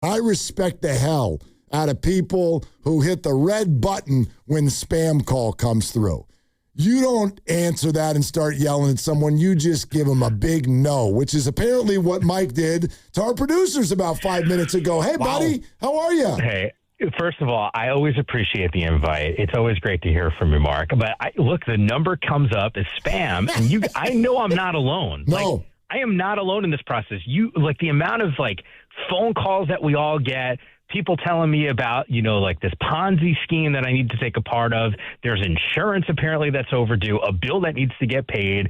I respect the hell out of people who hit the red button when spam call comes through. You don't answer that and start yelling at someone. You just give them a big no, which is apparently what Mike did to our producers about 5 minutes ago. Hey, buddy, how are you? Hey, first of all, I always appreciate the invite. It's always great to hear from you, Mark. But look, the number comes up as spam, and I know I'm not alone. No. I am not alone in this process. The amount of phone calls that we all get, people telling me about, this Ponzi scheme that I need to take a part of. There's insurance apparently that's overdue, a bill that needs to get paid,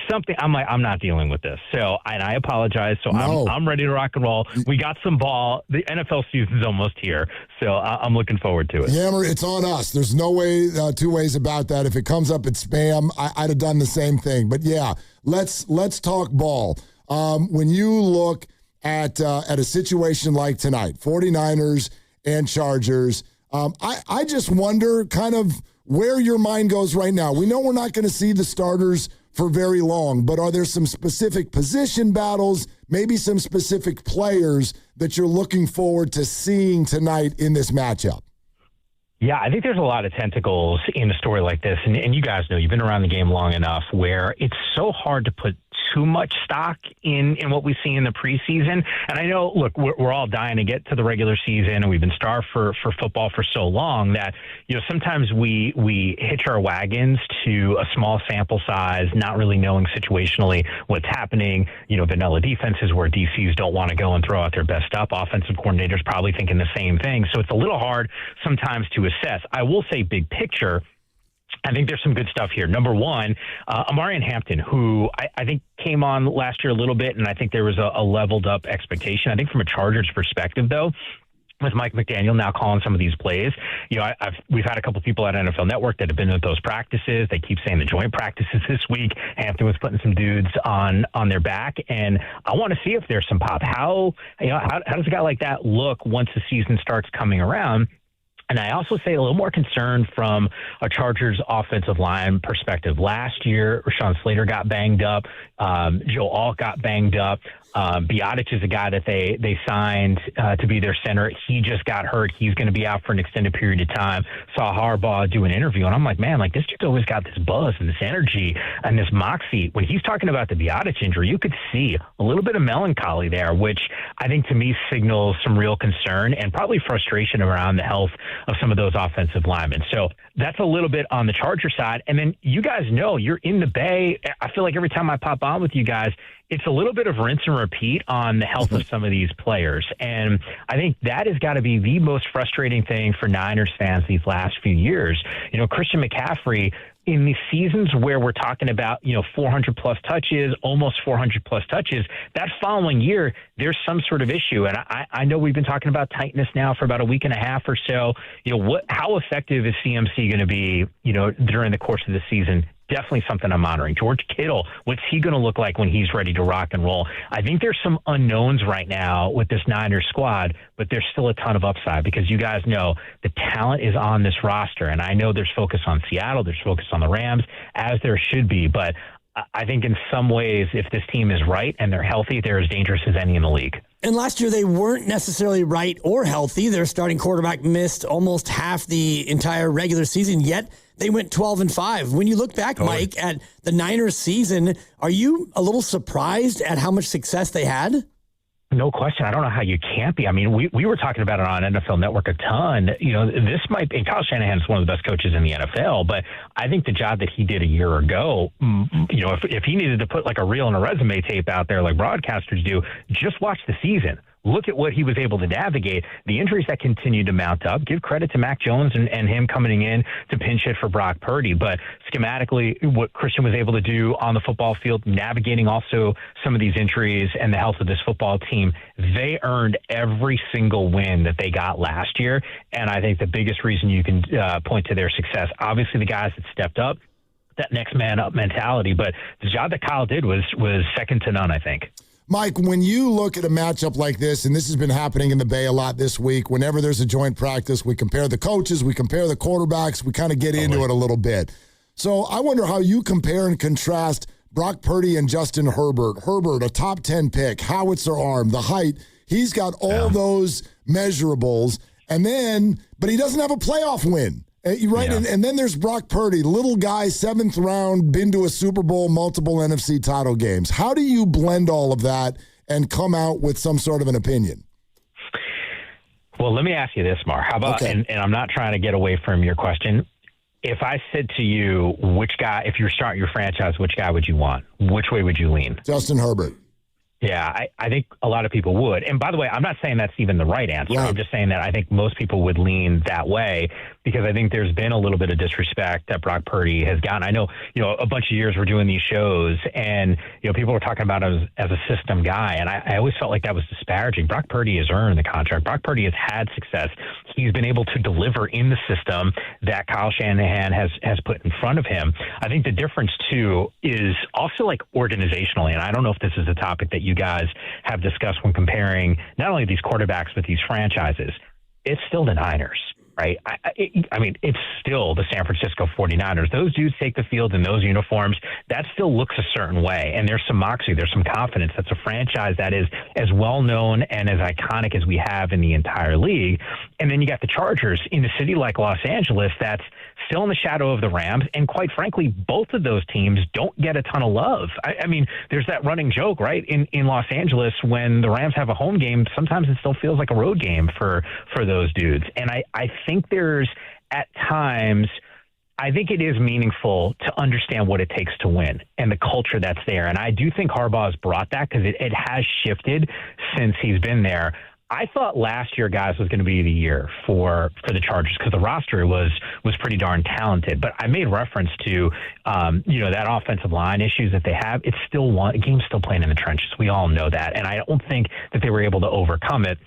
something. I'm like, I'm not dealing with this. So, and I apologize. So no. I'm ready to rock and roll. We got some ball. The NFL season's almost here. So I'm looking forward to it. Yammer, it's on us. There's no way, two ways about that. If it comes up, it's spam. I'd have done the same thing. But yeah, let's talk ball. When you look at a situation like tonight, 49ers and Chargers, I just wonder kind of where your mind goes right now. We know we're not going to see the starters for very long, but are there some specific position battles, maybe some specific players that you're looking forward to seeing tonight in this matchup? Yeah, I think there's a lot of tentacles in a story like this. And you guys know, you've been around the game long enough where it's so hard to put too much stock in what we see in the preseason. And I know, look, we're all dying to get to the regular season, and we've been starved for football for so long that, sometimes we hitch our wagons to a small sample size, not really knowing situationally what's happening. Vanilla defenses where DCs don't want to go and throw out their best stuff. Offensive coordinators probably thinking the same thing. So it's a little hard sometimes to assess. I will say big picture, I think there's some good stuff here. Number one, Amarian Hampton, who I think came on last year a little bit, and I think there was a leveled up expectation. I think from a Chargers perspective, though, with Mike McDaniel now calling some of these plays, we've had a couple people at NFL Network that have been at those practices. They keep saying the joint practices this week. Hampton was putting some dudes on their back, and I want to see if there's some pop. How does a guy like that look once the season starts coming around? And I also say a little more concern from a Chargers offensive line perspective. Last year, Rashawn Slater got banged up. Joe Alt got banged up. Biotic is a guy that they signed to be their center. He just got hurt. He's going to be out for an extended period of time. Saw Harbaugh do an interview, and I'm like, man, this dude's always got this buzz and this energy and this moxie. When he's talking about the Biotic injury, you could see a little bit of melancholy there, which I think to me signals some real concern and probably frustration around the health of some of those offensive linemen. So that's a little bit on the Charger side. And then you guys know you're in the Bay. I feel like every time I pop on with you guys, it's a little bit of rinse and repeat on the health of some of these players. And I think that has got to be the most frustrating thing for Niners fans these last few years. Christian McCaffrey, in the seasons where we're talking about, 400 plus touches, almost 400 plus touches, that following year, there's some sort of issue. And I know we've been talking about tightness now for about a week and a half or so. How effective is CMC going to be, during the course of the season? Definitely something I'm monitoring. George Kittle, what's he going to look like when he's ready to rock and roll? I think there's some unknowns right now with this Niners squad, but there's still a ton of upside because you guys know the talent is on this roster. And I know there's focus on Seattle, there's focus on the Rams, as there should be. But I think in some ways, if this team is right and they're healthy, they're as dangerous as any in the league. And last year, they weren't necessarily right or healthy. Their starting quarterback missed almost half the entire regular season, yet they went 12-5. When you look back, Mike, at the Niners season, are you a little surprised at how much success they had? No question. I don't know how you can't be. I mean, we were talking about it on NFL Network a ton. This might be, Kyle Shanahan is one of the best coaches in the NFL, but I think the job that he did a year ago, if he needed to put like a reel and a resume tape out there like broadcasters do, just watch the season. Look at what he was able to navigate. The injuries that continue to mount up. Give credit to Mac Jones and him coming in to pinch hit for Brock Purdy. But schematically, what Christian was able to do on the football field, navigating also some of these injuries and the health of this football team, they earned every single win that they got last year. And I think the biggest reason you can point to their success, obviously the guys that stepped up, that next man up mentality. But the job that Kyle did was second to none, I think. Mike, when you look at a matchup like this, and this has been happening in the Bay a lot this week, whenever there's a joint practice, we compare the coaches, we compare the quarterbacks, we kind of get into it a little bit. So I wonder how you compare and contrast Brock Purdy and Justin Herbert. Herbert, a top 10 pick, howitzer arm, the height. He's got all those measurables, but he doesn't have a playoff win. Right, yeah. And then there's Brock Purdy, little guy, 7th round, been to a Super Bowl, multiple NFC title games. How do you blend all of that and come out with some sort of an opinion? Well, let me ask you this, Mar. How about, and I'm not trying to get away from your question. If I said to you, which guy, if you're starting your franchise, which guy would you want? Which way would you lean? Justin Herbert. Yeah, I think a lot of people would. And by the way, I'm not saying that's even the right answer. Right. I'm just saying that I think most people would lean that way because I think there's been a little bit of disrespect that Brock Purdy has gotten. I know, a bunch of years we're doing these shows and, people were talking about him as a system guy. And I always felt like that was disparaging. Brock Purdy has earned the contract. Brock Purdy has had success. He's been able to deliver in the system that Kyle Shanahan has put in front of him. I think the difference, too, is also like organizationally. And I don't know if this is a topic that you guys have discussed when comparing not only these quarterbacks, but these franchises. It's still the Niners, right? I mean, it's still the San Francisco 49ers. Those dudes take the field in those uniforms. That still looks a certain way. And there's some moxie. There's some confidence. That's a franchise that is as well-known and as iconic as we have in the entire league. And then you got the Chargers in a city like Los Angeles that's still in the shadow of the Rams. And quite frankly, both of those teams don't get a ton of love. I mean, there's that running joke, right? In Los Angeles, when the Rams have a home game, sometimes it still feels like a road game for those dudes. And I think there's at times, I think it is meaningful to understand what it takes to win and the culture that's there. And I do think Harbaugh has brought that because it has shifted since he's been there. I thought last year, guys, was going to be the year for the Chargers because the roster was pretty darn talented. But I made reference to, that offensive line issues that they have. It's still a game's still playing in the trenches. We all know that. And I don't think that they were able to overcome it.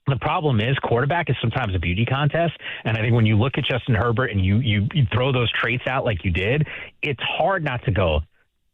The problem is quarterback is sometimes a beauty contest. And I think when you look at Justin Herbert and you throw those traits out like you did, it's hard not to go,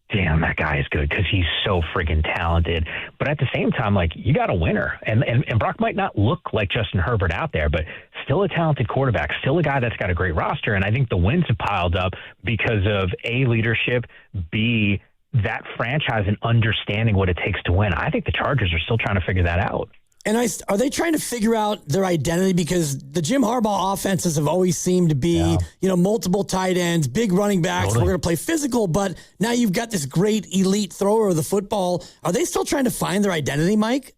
damn, that guy is good because he's so friggin' talented. But at the same time, like, you got a winner. And Brock might not look like Justin Herbert out there, but still a talented quarterback, still a guy that's got a great roster. And I think the wins have piled up because of A, leadership, B, that franchise and understanding what it takes to win. I think the Chargers are still trying to figure that out. And are they trying to figure out their identity? Because the Jim Harbaugh offenses have always seemed to be, multiple tight ends, big running backs. Totally. We're going to play physical, but now you've got this great elite thrower of the football. Are they still trying to find their identity, Mike?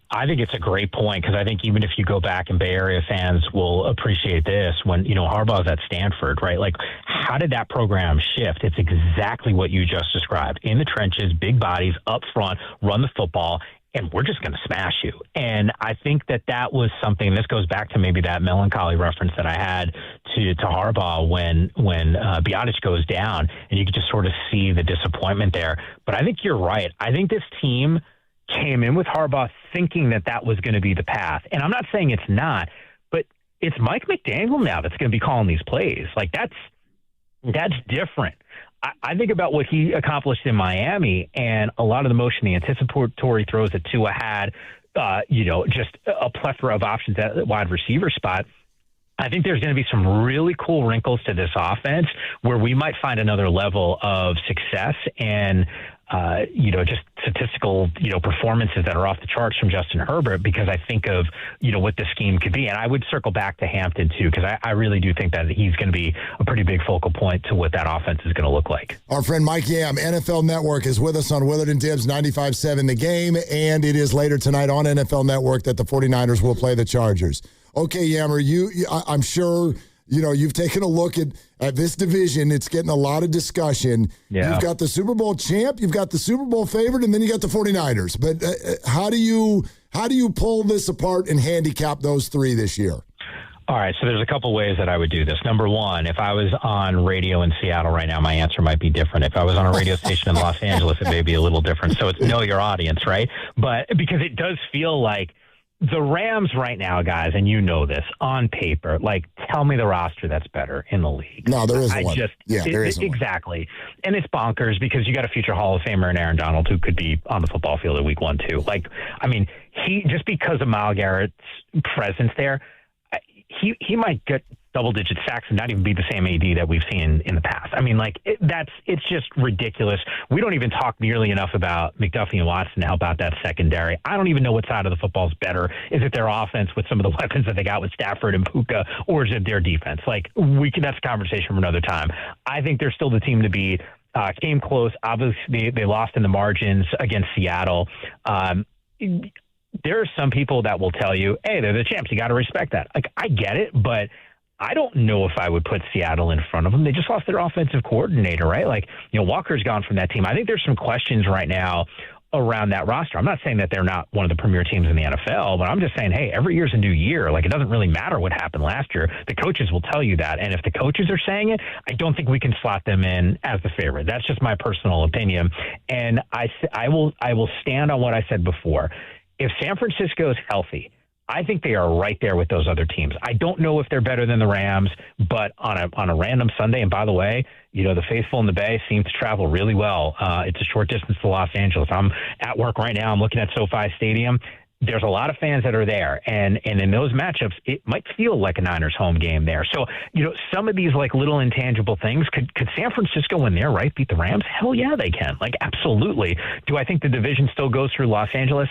I think it's a great point because I think even if you go back and Bay Area fans will appreciate this when, Harbaugh's at Stanford, right? Like, how did that program shift? It's exactly what you just described. In the trenches, big bodies, up front, run the football, and we're just going to smash you. And I think that was something, this goes back to maybe that melancholy reference that I had to Harbaugh when Biotic goes down, and you could just sort of see the disappointment there. But I think you're right. I think this team came in with Harbaugh thinking that was going to be the path. And I'm not saying it's not, but it's Mike McDaniel now that's going to be calling these plays. Like, that's different. I think about what he accomplished in Miami and a lot of the motion, the anticipatory throws that Tua had, just a plethora of options at the wide receiver spot. I think there's going to be some really cool wrinkles to this offense where we might find another level of success and, just statistical, performances that are off the charts from Justin Herbert, because I think of, what the scheme could be. And I would circle back to Hampton too, because I really do think that he's going to be a pretty big focal point to what that offense is going to look like. Our friend Mike Yam, NFL Network, is with us on Willard and Dibs 95.7 The Game. And it is later tonight on NFL Network that the 49ers will play the Chargers. Okay, Yammer, I'm sure, you've taken a look at this division. It's getting a lot of discussion. Yeah. You've got the Super Bowl champ, you've got the Super Bowl favorite, and then you got the 49ers. But how do you pull this apart and handicap those three this year? All right, so there's a couple ways that I would do this. Number one, if I was on radio in Seattle right now, my answer might be different. If I was on a radio station in Los Angeles, it may be a little different. So it's know your audience, right? But because it does feel like the Rams right now, guys, and you know this, on paper, like, tell me the roster that's better in the league. No, there isn't one. There isn't exactly. One. And it's bonkers because you got a future Hall of Famer in Aaron Donald who could be on the football field at week 1, too. Like, I mean, he just because of Myles Garrett's presence there, he might get double-digit sacks and not even be the same AD that we've seen in the past. I mean, like, it's just ridiculous. We don't even talk nearly enough about McDuffie and Watson to help out that secondary. I don't even know what side of the football is better. Is it their offense with some of the weapons that they got with Stafford and Puka, or is it their defense? Like, that's a conversation for another time. I think they're still the team to beat. Came close. Obviously, they lost in the margins against Seattle. There are some people that will tell you, hey, they're the champs. You got to respect that. Like, I get it, but I don't know if I would put Seattle in front of them. They just lost their offensive coordinator, right? Like, Walker's gone from that team. I think there's some questions right now around that roster. I'm not saying that they're not one of the premier teams in the NFL, but I'm just saying, hey, every year's a new year. Like, it doesn't really matter what happened last year. The coaches will tell you that. And if the coaches are saying it, I don't think we can slot them in as the favorite. That's just my personal opinion. And I will stand on what I said before. If San Francisco is healthy, I think they are right there with those other teams. I don't know if they're better than the Rams, but on a random Sunday, and by the way, the faithful in the Bay seem to travel really well. It's a short distance to Los Angeles. I'm at work right now. I'm looking at SoFi Stadium. There's a lot of fans that are there, and in those matchups, it might feel like a Niners home game there. So, some of these like little intangible things, could San Francisco, when they're right, beat the Rams? Hell yeah, they can. Like, absolutely. Do I think the division still goes through Los Angeles?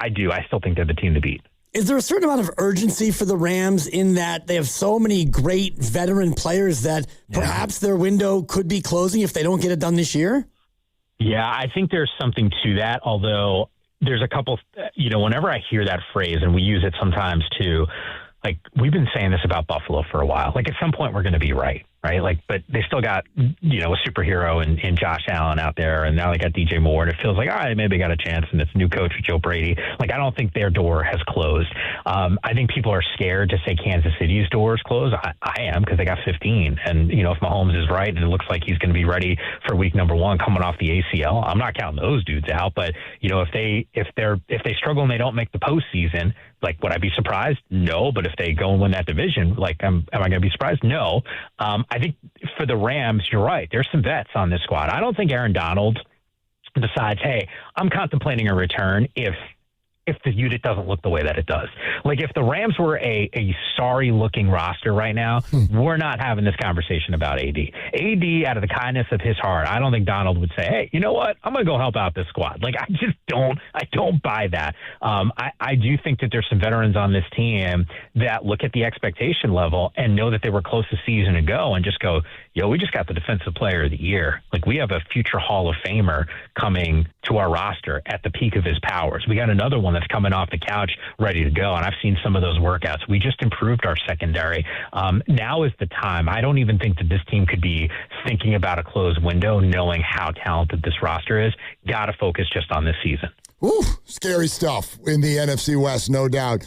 I do. I still think they're the team to beat. Is there a certain amount of urgency for the Rams in that they have so many great veteran players that perhaps their window could be closing if they don't get it done this year? Yeah, I think there's something to that, although there's a couple, whenever I hear that phrase, and we use it sometimes too, like, we've been saying this about Buffalo for a while. Like, at some point we're going to be right? Like, but they still got, a superhero in Josh Allen out there, and now they got DJ Moore, and it feels like, all right, maybe they got a chance, and it's a new coach with Joe Brady. Like, I don't think their door has closed. I think people are scared to say Kansas City's door is closed. I am, because they got 15, and, if Mahomes is right, and it looks like he's going to be ready for week number 1 coming off the ACL, I'm not counting those dudes out, but, if they struggle and they don't make the postseason, like, would I be surprised? No. But if they go and win that division, like, am I going to be surprised? No. I think for the Rams, you're right. There's some vets on this squad. I don't think Aaron Donald decides, hey, I'm contemplating a return if the unit doesn't look the way that it does. Like, if the Rams were a sorry-looking roster right now, we're not having this conversation about AD. AD, out of the kindness of his heart, I don't think Donald would say, hey, you know what? I'm going to go help out this squad. Like, I don't buy that. I do think that there's some veterans on this team that look at the expectation level and know that they were close a season ago and just go, we just got the defensive player of the year. Like, we have a future Hall of Famer coming to our roster at the peak of his powers. We got another one that's coming off the couch ready to go, and I've seen some of those workouts. We just improved our secondary. Now is the time. I don't even think that this team could be thinking about a closed window, knowing how talented this roster is. Got to focus just on this season. Ooh, scary stuff in the NFC West, no doubt.